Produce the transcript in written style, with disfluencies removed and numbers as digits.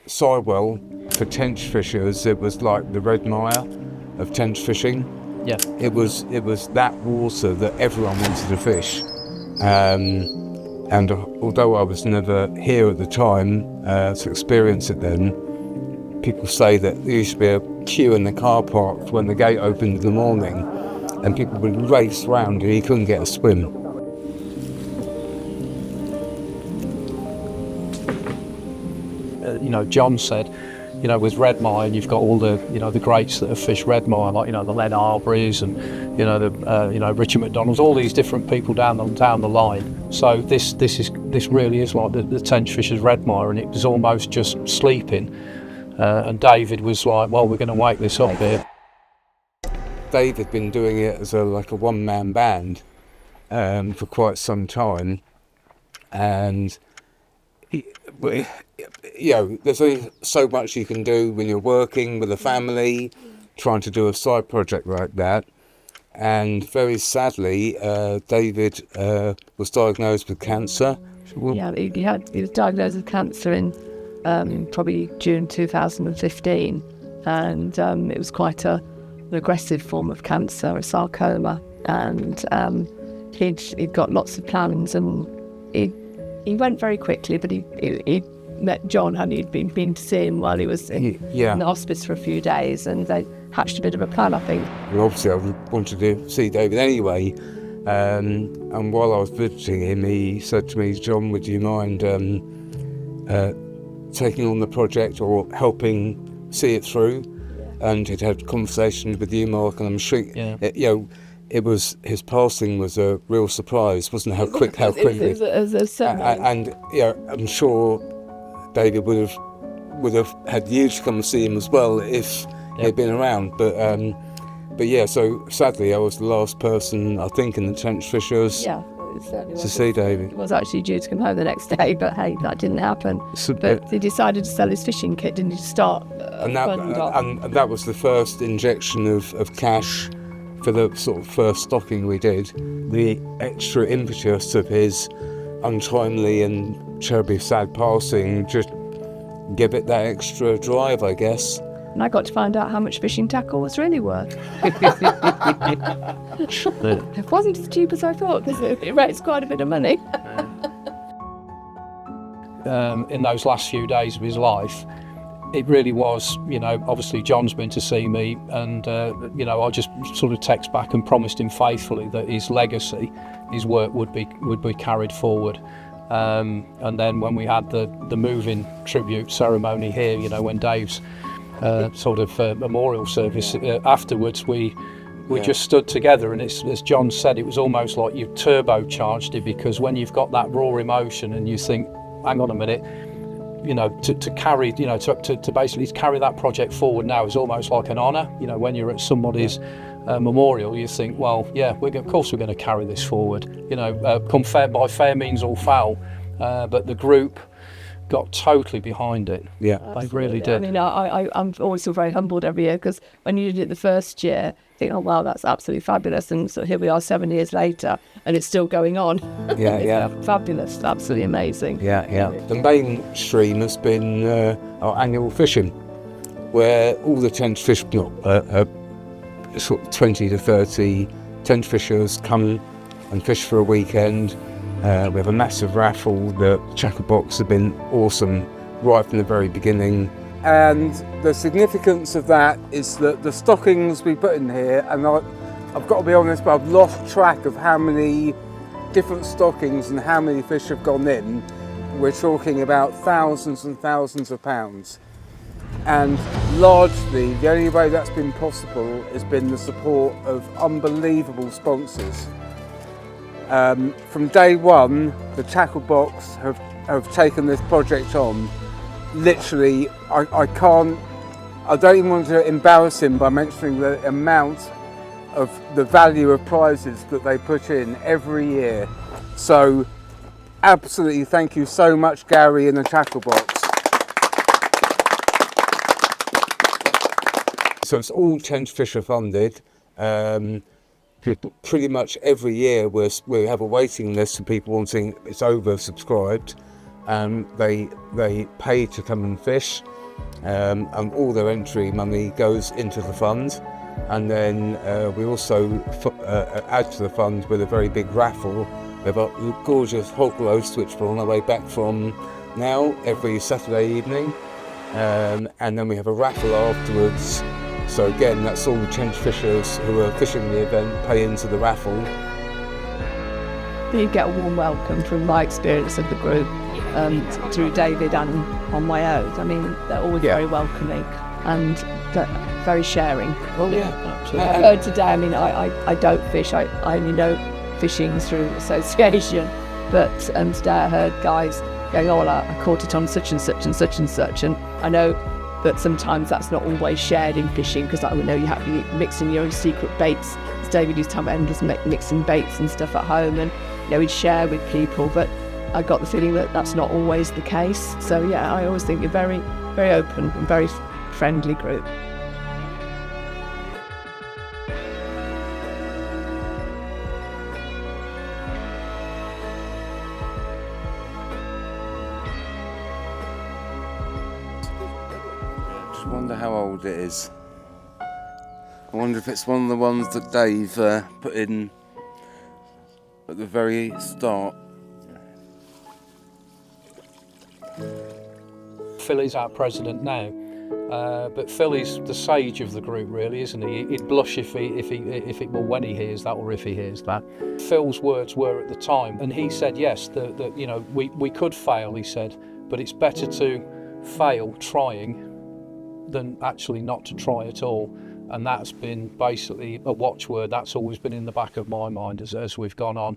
Sywell, for Tenchfishers, it was like the Redmire of tench fishing. Yeah. It was that water that everyone wanted to fish. And although I was never here at the time to experience it then, people say that there used to be a queue in the car park when the gate opened in the morning, and people would race round and you couldn't get a swim. John said, with Redmire, you've got all the, the greats that have fished Redmire, like, the Len Arbery's and, Richard McDonald's, all these different people down the line. So this really is like the Tenchfishers Redmire, and it was almost just sleeping. And David was like, well, we're going to wake this up here. David had been doing it as a one-man band for quite some time, and there's only so much you can do when you're working with a family, trying to do a side project like that. And very sadly, David was diagnosed with cancer. Yeah, he was diagnosed with cancer in probably June 2015, and it was quite an aggressive form of cancer, a sarcoma, and he'd got lots of plans, and he went very quickly, but he met John, and he'd been to see him while he was in the hospice for a few days, and they hatched a bit of a plan, I think. Well, obviously I wanted to see David anyway, and while I was visiting him, he said to me, John, would you mind taking on the project or helping see it through? And he'd had conversations with you, Mark, and I'm sure it was, his passing was a real surprise, wasn't it? How quickly. And I'm sure David would have had you to come and see him as well if he'd been around. But yeah, so sadly I was the last person, I think, in the Tenchfishers to see David. He was actually due to come home the next day, but hey, that didn't happen. But he decided to sell his fishing kit, didn't he, to start and that was the first injection of cash for the sort of first stocking we did. The extra impetus of his untimely and terribly sad passing just give it that extra drive, I guess. And I got to find out how much fishing tackle was really worth. It wasn't as cheap as I thought, because it raised quite a bit of money. In those last few days of his life, it really was, obviously John's been to see me, and, I just sort of text back and promised him faithfully that his legacy, his work would be carried forward. And then when we had the moving tribute ceremony here, when Dave's memorial service, afterwards we just stood together, and it's, as John said, it was almost like you turbocharged it, because when you've got that raw emotion and you think, hang on a minute, to carry, to basically carry that project forward now is almost like an honour. When you're at somebody's memorial, you think, well, yeah, of course we're going to carry this forward. Come by fair means or foul. But the group got totally behind it. Yeah, absolutely. They really did. I mean, I'm always so very humbled every year, because when you did it the first year, I think, oh wow, that's absolutely fabulous, and so here we are 7 years later, and it's still going on. It's fabulous, absolutely amazing. Yeah. The mainstream has been our annual fishing, where all the Tenchfish, sort of 20 to 30 Tenchfishers come and fish for a weekend. We have a massive raffle. The Chacker Box have been awesome right from the very beginning. And the significance of that is that the stockings we put in here, and I've got to be honest, but I've lost track of how many different stockings and how many fish have gone in. We're talking about thousands and thousands of pounds. And largely, the only way that's been possible has been the support of unbelievable sponsors. From day one, the Tackle Box have taken this project on. Literally, I don't even want to embarrass him by mentioning the amount of the value of prizes that they put in every year. So, absolutely thank you so much, Gary and the Tackle Box. So it's all Tenchfisher funded. Pretty much every year we have a waiting list of people wanting, it's oversubscribed, and they pay to come and fish. and all their entry money goes into the fund. And then we also add to the fund with a very big raffle. We have a gorgeous hog roast, which we're on our way back from now, every Saturday evening. And then we have a raffle afterwards. So again, that's all the Tenchfishers who are fishing the event pay into the raffle. You get a warm welcome from my experience of the group, through David and on my own. I mean, they're always very welcoming and very sharing. Well, yeah, absolutely. I heard today, I mean, I don't fish, I only know fishing through association, but today I heard guys going, oh, well, I caught it on such and such and such and such, and I know that sometimes that's not always shared in fishing, because I know you have to mix in your own secret baits. As David used to have endless mixing baits and stuff at home, and he'd share with people, but I got the feeling that that's not always the case. So yeah, I always think you're very, very open and very friendly group. I just wonder how old it is. I wonder if it's one of the ones that Dave put in at the very start. Philly's our president now, but Philly's the sage of the group, really, isn't he? He'd blush if when he hears that, or if he hears that. Phil's words were at the time, and he said yes, that you know, we could fail, he said, but it's better to fail trying than actually not to try at all. And that's been basically a watchword that's always been in the back of my mind as we've gone on.